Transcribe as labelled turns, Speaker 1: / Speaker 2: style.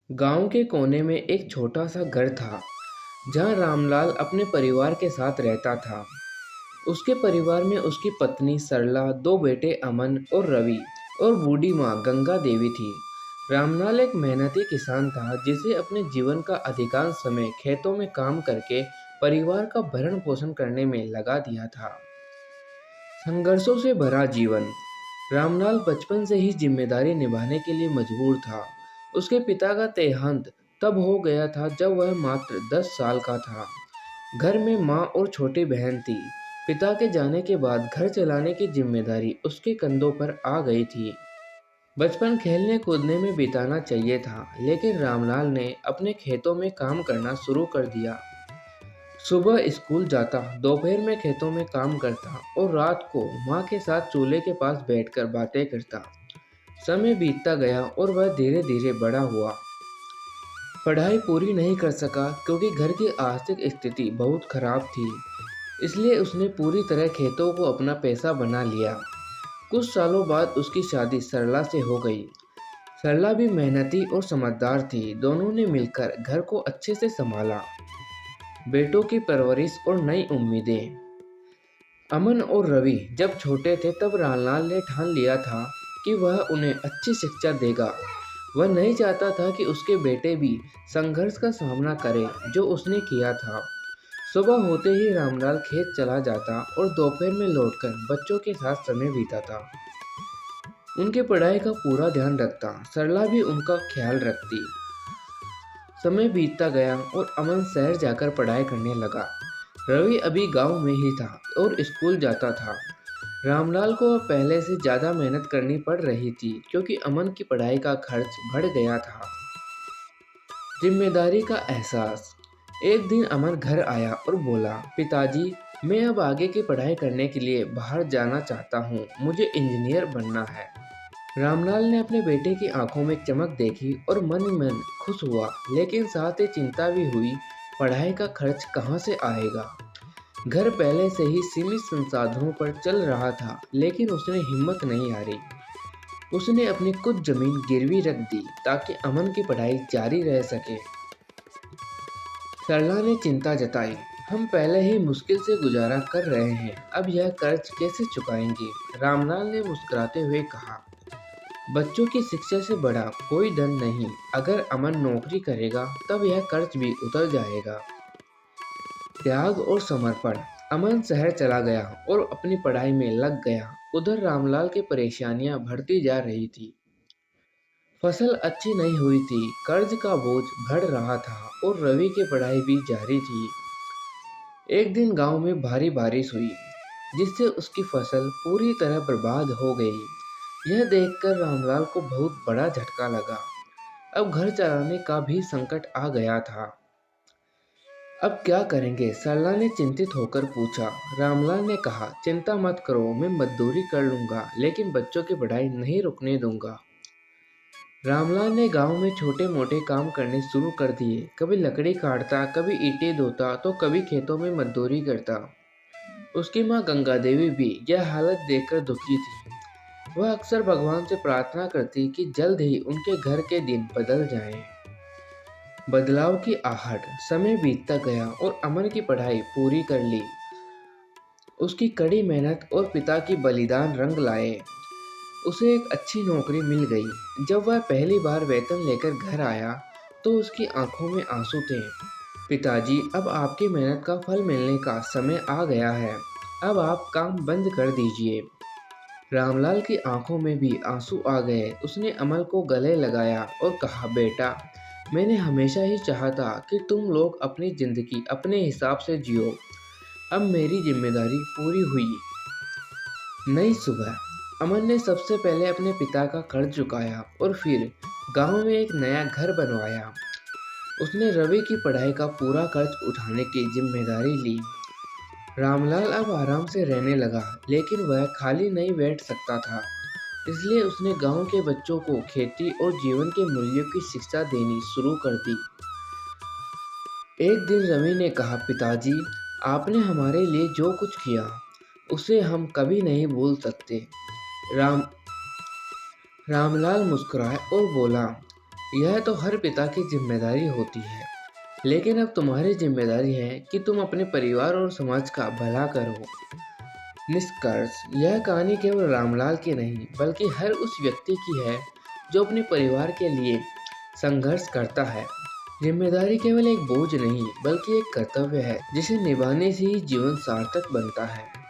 Speaker 1: गांव के कोने में एक छोटा सा घर था जहां रामलाल अपने परिवार के साथ रहता था। उसके परिवार में उसकी पत्नी सरला, दो बेटे अमन और रवि और बूढ़ी माँ गंगा देवी थी। रामलाल एक मेहनती किसान था जिसे अपने जीवन का अधिकांश समय खेतों में काम करके परिवार का भरण पोषण करने में लगा दिया था। संघर्षों से भरा जीवन। रामलाल बचपन से ही जिम्मेदारी निभाने के लिए मजबूर था। उसके पिता का देहांत तब हो गया था जब वह मात्र 10 साल का था। घर में माँ और छोटी बहन थी। पिता के जाने के बाद घर चलाने की जिम्मेदारी उसके कंधों पर आ गई थी। बचपन खेलने कूदने में बिताना चाहिए था, लेकिन रामलाल ने अपने खेतों में काम करना शुरू कर दिया। सुबह स्कूल जाता, दोपहर में खेतों में काम करता और रात को माँ के साथ चूल्हे के पास बैठकर बातें करता। समय बीतता गया और वह धीरे धीरे बड़ा हुआ। पढ़ाई पूरी नहीं कर सका क्योंकि घर की आर्थिक स्थिति बहुत खराब थी। इसलिए उसने पूरी तरह खेतों को अपना पैसा बना लिया। कुछ सालों बाद उसकी शादी सरला से हो गई। सरला भी मेहनती और समझदार थी। दोनों ने मिलकर घर को अच्छे से संभाला। बेटों की परवरिश और नई उम्मीदें। अमन और रवि जब छोटे थे तब रामलाल ने ठान लिया था कि वह उन्हें अच्छी शिक्षा देगा। वह नहीं चाहता था कि उसके बेटे भी संघर्ष का सामना करें जो उसने किया था। सुबह होते ही रामलाल खेत चला जाता और दोपहर में लौटकर बच्चों के साथ समय बिताता। उनकी पढ़ाई का पूरा ध्यान रखता। सरला भी उनका ख्याल रखती। समय बीतता गया और अमन शहर जाकर पढ़ाई करने लगा। रवि अभी गांव में ही था और स्कूल जाता था। रामलाल को अब पहले से ज़्यादा मेहनत करनी पड़ रही थी क्योंकि अमन की पढ़ाई का खर्च बढ़ गया था। जिम्मेदारी का एहसास। एक दिन अमन घर आया और बोला, पिताजी, मैं अब आगे की पढ़ाई करने के लिए बाहर जाना चाहता हूँ। मुझे इंजीनियर बनना है। रामलाल ने अपने बेटे की आंखों में चमक देखी और मन ही मन खुश हुआ, लेकिन साथ ही चिंता भी हुई। पढ़ाई का खर्च कहाँ से आएगा? घर पहले से ही सीमित संसाधनों पर चल रहा था, लेकिन उसने हिम्मत नहीं हारी। उसने अपनी कुछ जमीन गिरवी रख दी ताकि अमन की पढ़ाई जारी रह सके। सरला ने चिंता जताई, हम पहले ही मुश्किल से गुजारा कर रहे हैं, अब यह कर्ज कैसे चुकाएंगे? रामलाल ने मुस्कुराते हुए कहा, बच्चों की शिक्षा से बड़ा कोई धन नहीं। अगर अमन नौकरी करेगा तब यह कर्ज भी उतर जाएगा। त्याग और समर्पण। अमन शहर चला गया और अपनी पढ़ाई में लग गया। उधर रामलाल की परेशानियां बढ़ती जा रही थी। फसल अच्छी नहीं हुई थी, कर्ज का बोझ बढ़ रहा था और रवि की पढ़ाई भी जारी थी। एक दिन गांव में भारी बारिश हुई जिससे उसकी फसल पूरी तरह बर्बाद हो गई। यह देखकर रामलाल को बहुत बड़ा झटका लगा। अब घर चलाने का भी संकट आ गया था। अब क्या करेंगे? सरला ने चिंतित होकर पूछा। रामलाल ने कहा, चिंता मत करो, मैं मजदूरी कर लूंगा, लेकिन बच्चों की पढ़ाई नहीं रुकने दूंगा। रामलाल ने गांव में छोटे मोटे काम करने शुरू कर दिए। कभी लकड़ी काटता, कभी ईंटें धोता, तो कभी खेतों में मजदूरी करता। उसकी माँ गंगा देवी भी यह हालत देखकर दुखी थी। वह अक्सर भगवान से प्रार्थना करती कि जल्द ही उनके घर के दिन बदल जाएं। बदलाव की आहट। समय बीतता गया और अमन की पढ़ाई पूरी कर ली। उसकी कड़ी मेहनत और पिता की बलिदान रंग लाए। उसे एक अच्छी नौकरी मिल गई। जब वह पहली बार वेतन लेकर घर आया तो उसकी आंखों में आंसू थे। पिताजी, अब आपकी मेहनत का फल मिलने का समय आ गया है। अब आप काम बंद कर दीजिए। रामलाल की आंखों में भी आंसू आ गए। उसने अमल को गले लगाया और कहा, बेटा, मैंने हमेशा ही चाहा था कि तुम लोग अपनी जिंदगी अपने हिसाब से जियो। अब मेरी जिम्मेदारी पूरी हुई। नई सुबह। अमन ने सबसे पहले अपने पिता का कर्ज चुकाया और फिर गांव में एक नया घर बनवाया। उसने रवि की पढ़ाई का पूरा कर्ज उठाने की जिम्मेदारी ली। रामलाल अब आराम से रहने लगा, लेकिन वह खाली नहीं बैठ सकता था। इसलिए उसने गांव के बच्चों को खेती और जीवन के मूल्यों की शिक्षा देनी शुरू कर दी। एक दिन रवि ने कहा, पिताजी, आपने हमारे लिए जो कुछ किया उसे हम कभी नहीं भूल सकते। रामलाल मुस्कुराया और बोला, यह तो हर पिता की जिम्मेदारी होती है, लेकिन अब तुम्हारी जिम्मेदारी है कि तुम अपने परिवार और समाज का भला करो। निष्कर्ष, यह कहानी केवल रामलाल की नहीं, बल्कि हर उस व्यक्ति की है जो अपने परिवार के लिए संघर्ष करता है। जिम्मेदारी केवल एक बोझ नहीं, बल्कि एक कर्तव्य है जिसे निभाने से ही जीवन सार्थक बनता है।